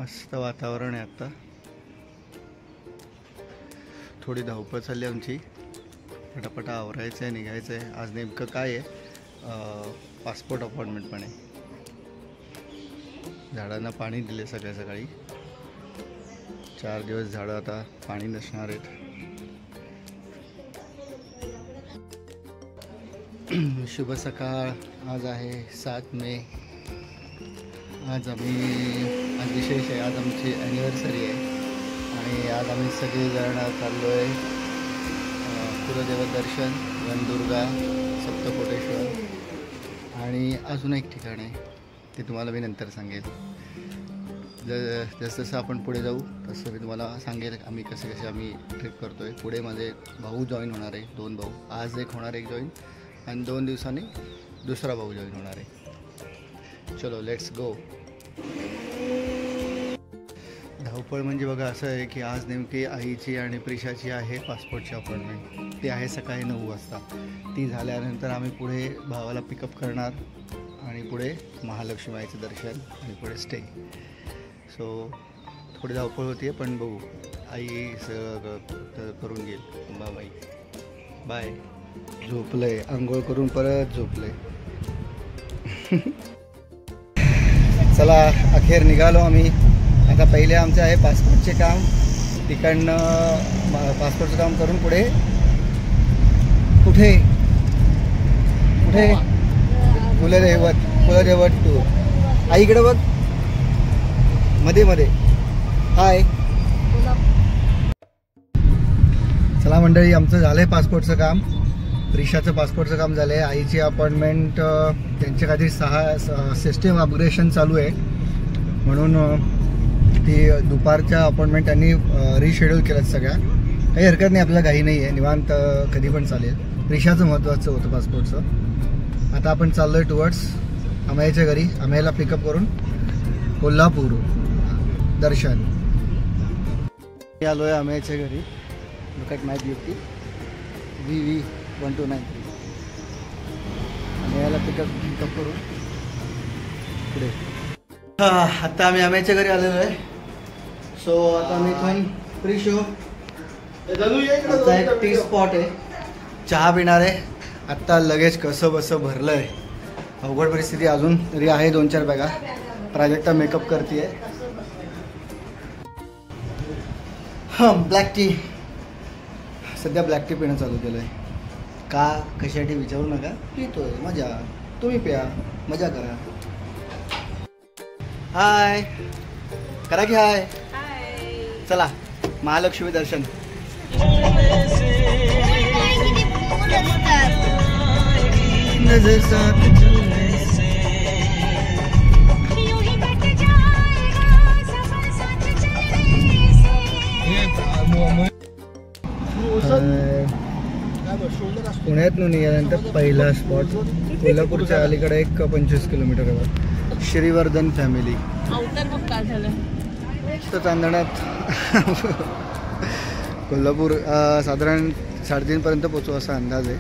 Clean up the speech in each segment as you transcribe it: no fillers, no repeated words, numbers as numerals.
मस्त वातावरण आहे आता. थोडी धावपळ चालली आमची. पटापटा आवरायचं आहे, निघायचं आहे. आज नेमकं काय आहे, पासपोर्ट अपॉइंटमेंट पण आहे. झाडांना पाणी दिले सकाळी सकाळी. 4 दिवस झाडं आता पाणी नसणार आहेत. शुभ सकाळ. आज आहे 7 मे. आज विशेष आहे. आज आमची ॲनिव्हर्सरी आहे आणि आज आम्ही सगळेजण चाललो आहे कुलदेव दर्शन, वनदुर्गा, सप्तकोटेश्वर आणि अजून एक ठिकाण आहे, ते तुम्हाला मी नंतर सांगेल. जसं आपण पुढे जाऊ तसं मी तुम्हाला सांगेल आम्ही कसे आम्ही ट्रिप करतो आहे. पुढे माझे भाऊ जॉईन होणार आहे, 2 भाऊ. आज एक होणार, एक जॉईन, आणि 2 दिवसांनी दुसरा भाऊ जॉईन होणार आहे. चलो लेट्स गो. धावपळ म्हणजे बघा असं आहे की आज नेमकी आईची आणि प्रिशाची आहे पासपोर्टची अपॉइंटमेंट. ती आहे सकाळी 9 वाजता. ती झाल्यानंतर आम्ही पुढे भावाला पिकअप करणार आणि पुढे महालक्ष्मी आईचं दर्शन आणि पुढे स्टे. सो थोडी धावपळ होती आहे पण बघू. आई सगळं करून घेईल. Bye bye. झोपलंय, आंघोळ करून परत झोपलंय. चला अखेर निघालो आम्ही. आता पहिले आमचं आहे पासपोर्टचे काम. तिकडनं पासपोर्टचं काम करून पुढे कुठे कुलदैवत टूर. आईकडे बघ, मध्ये हाय. चला मंडळी, आमचं झालं आहे पासपोर्टचं काम. प्रिशाचं पासपोर्टचं काम झालं आहे. आईची अपॉइंटमेंट त्यांच्या काहीतरी सिस्टीम अपग्रेडेशन चालू आहे म्हणून ती दुपारच्या अपॉइंटमेंट त्यांनी रिशेड्यूल केल्यात सगळ्या. काही हरकत नाही, आपल्याला काही नाही आहे, निवांत कधी पण चालेल. प्रिशाचं महत्त्वाचं होतं पासपोर्टचं. आता आपण चाललो आहे टुवर्ड्स अमेयच्या घरी. अमेयला पिकअप करून कोल्हापूर दर्शन. आलो आहे अमेयच्या घरी. Look at my beauty. VV1293. अमेयला पिकअप करून पुढे. आता आम्ही अमेयच्या घरी आलेलो आहे. सो आता आम्ही इथून प्रिशो एक टी स्पॉट आहे, चहा पिणार आहे. आत्ता लगेच कसं बसं भरलं आहे. अवघड परिस्थिती. अजून तरी आहे 2-4 बॅगा. प्राजक्ता मेकअप करते आहे. Black tea. सध्या ब्लॅक टी पिणं चालू केलं आहे. का कशासाठी विचारू नका. पितोय, मजा. तुम्ही प्या, मजा करा. हाय करा की हाय. चला महालक्ष्मी दर्शन. पुण्यातून निघाल्यानंतर पहिला स्पॉट कोल्हापूरच्या अलीकडे एक 25 किलोमीटरवर श्रीवर्धन फॅमिली. चांदण्यात कोल्हापूर साधारण 3:30 पर्यंत पोचू असा अंदाज आहे.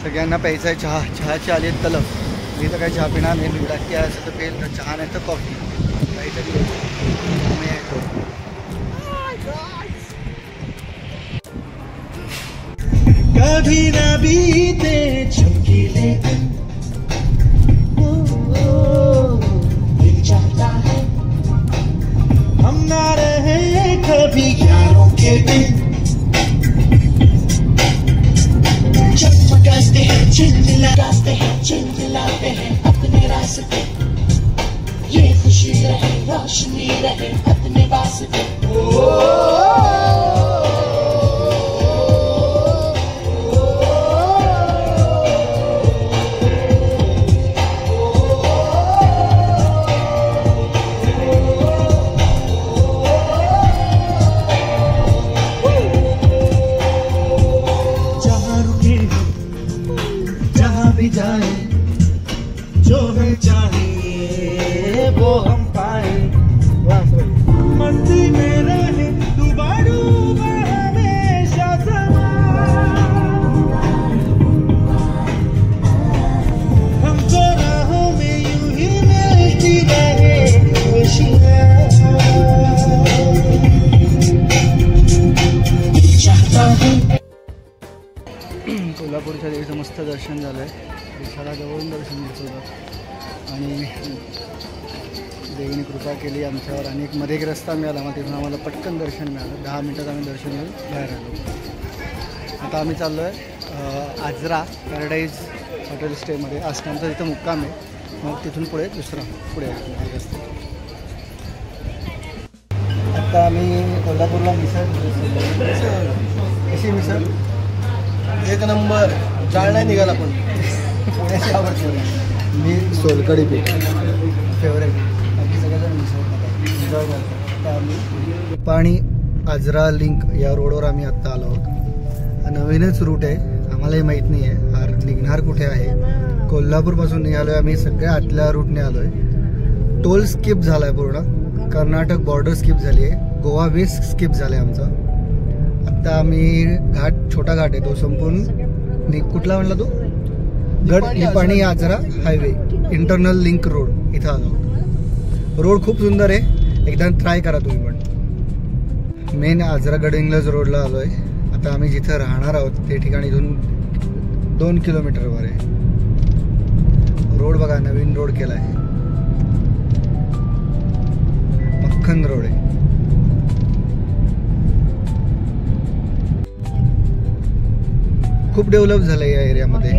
सगळ्यांना प्यायचा आहे चहा. चहाची आली आहेत तलफ. मी तर काही चहा पिणार नाही. मी टाकी असं तर पेल, तर चहा नाही तर कॉफी काहीतरी. कभी न बीते चमकीले दिन, दिल चाहता है हम ना रहे कभी यारों के दिन. चमकाते हैं, चिल्लाते हैं अपने रास्ते. ये खुशी रहे, रोशनी रहे अपने वास्ते. जाए जो हमें चाहिए वो हम पाए. मस्ती में रहे डूबा हमेशा समा. हमको राहों में यूं ही दर्शन झालं आहे. त्रिशाला जवळून दर्शन घेत होतं आणि देवीने कृपा केली आमच्यावर आणि एक मध्ये एक रस्ता मिळाला. मग तिथून आम्हाला पटकन दर्शन मिळालं. 10 मिनटात आम्ही दर्शन घेऊन बाहेर आलो. आता आम्ही चाललो आहे आजरा पॅराडाईज हॉटेल स्टेमध्ये. आजकालचा तिथं मुक्काम आहे. मग तिथून पुढे दुसरा पुढे रस्ता. आता आम्ही कोल्हापूरला मिसळ कशी मिसळ एक नंबर. जाळ नाही निघाला पण पुण्याची आवडते. मी सोलकढी पीठ फेवरेट. बाकी सगळ्याजण मिसळ करतात. आता आम्ही पाणी आजरा लिंक या रोडवर आम्ही आत्ता आलो आहोत. नवीनच रूट आहे. आम्हालाही माहीत नाही आहे हा निघणार कुठे आहे. कोल्हापूरपासून निघालो आहे आम्ही. सगळ्या आतल्या रूटने आलो आहे. टोल स्किप झाला आहे पूर्ण. कर्नाटक बॉर्डर स्किप झाली आहे. गोवा वेस्ट स्किप झालं आहे आमचं. आत्ता आम्ही घाट छोटा घाट आहे तो संपून कुठला म्हणला तो Nipani Ajara highway internal link road इथं आलो. रोड खूप सुंदर आहे. एकदा ट्राय करा तुम्ही पण. मेन आजरा गडहिंग्लज रोडला आलो आहे. आता आम्ही जिथं राहणार आहोत ते ठिकाणी इथून 2 किलोमीटरवर आहे. रोड बघा नवीन रोड केला आहे. मक्खन रोड आहे. खूप डेव्हलप झालं या एरियामध्ये.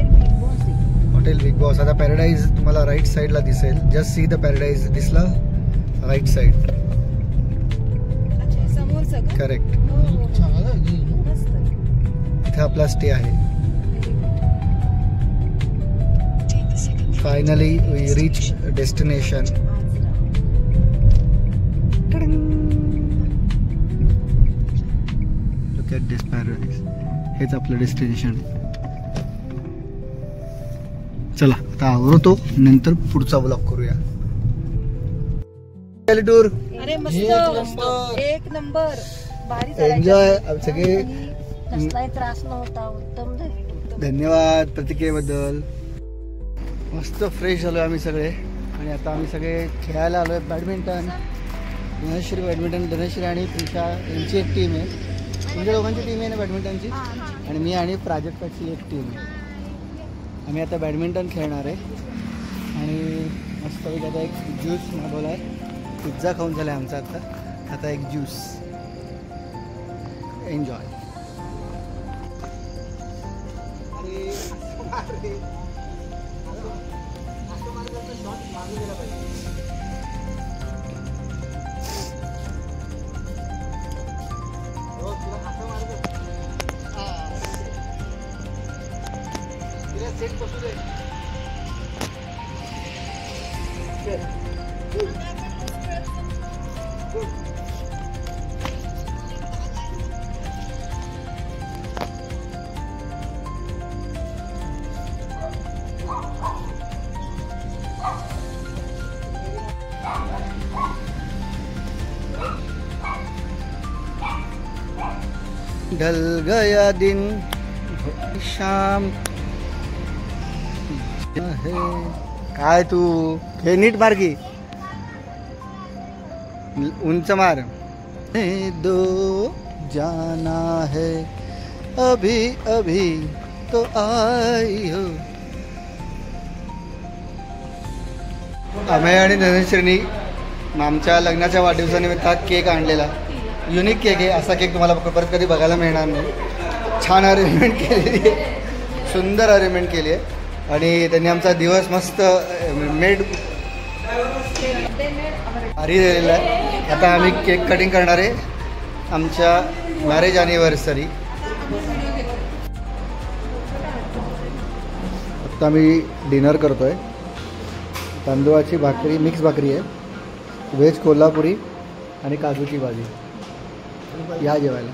Hotel Big Boss. आता पॅराडाईज तुम्हाला राईट साईडला दिसेल. जस्ट सी द पॅराडाईज दिसला राईट साईड. करेक्ट. इथे आपला स्टे आहे. Finally we reach destination. Look at this Paradise. हेच आपलं डेस्टिनेशन. चला आता आवरतो नंतर पुढचा ब्लॉग करूया. टूर अरे मस्त एक नंबर भारी. एन्जॉय सगळे. कसलाही त्रास नव्हता. उत्तम. धन्यवाद प्रतिक्रियेबद्दल. मस्त फ्रेश झालो आम्ही सगळे. आणि आता आम्ही सगळे खेळायला आलो आहे बॅडमिंटन. धनश्री बॅडमिंटन. धनश्री आणि त्रिशा यांची एक टीम आहे. तुमच्या दोघांची टीम आहे ना बॅडमिंटनची. आणि मी आणि प्राजक्ताची एक टीम आहे. आम्ही आता बॅडमिंटन खेळणार आहे. आणि मस्तपैकी आता एक ज्यूस मागवला आहे. पिझ्झा खाऊन झाला आहे आमचा. आता एक ज्यूस. एन्जॉय. ढल गया दिन शाम. काय तू हे नीट मार की. उंच मार. दो जाना है अभी अभी तो आई हो. अमेय आणि धनश्रीनी आमच्या लग्नाच्या वाढदिवसानिमित्त हा केक आणलेला. युनिक केक आहे. असा केक तुम्हाला परत कधी बघायला मिळणार नाही. छान अरेंजमेंट केलेली आहे. सुंदर अरेंजमेंट केली आहे. आणि त्यांनी आमचा दिवस मस्त मेड भारी दिलेला आहे. आता आम्ही केक कटिंग करणार आहे आमच्या मॅरेज ॲनिव्हर्सरी. आता आम्ही डिनर करतो आहे. तांदूळाची भाकरी मिक्स भाकरी आहे. व्हेज कोल्हापुरी आणि काजूची भाजी. या जेवायला.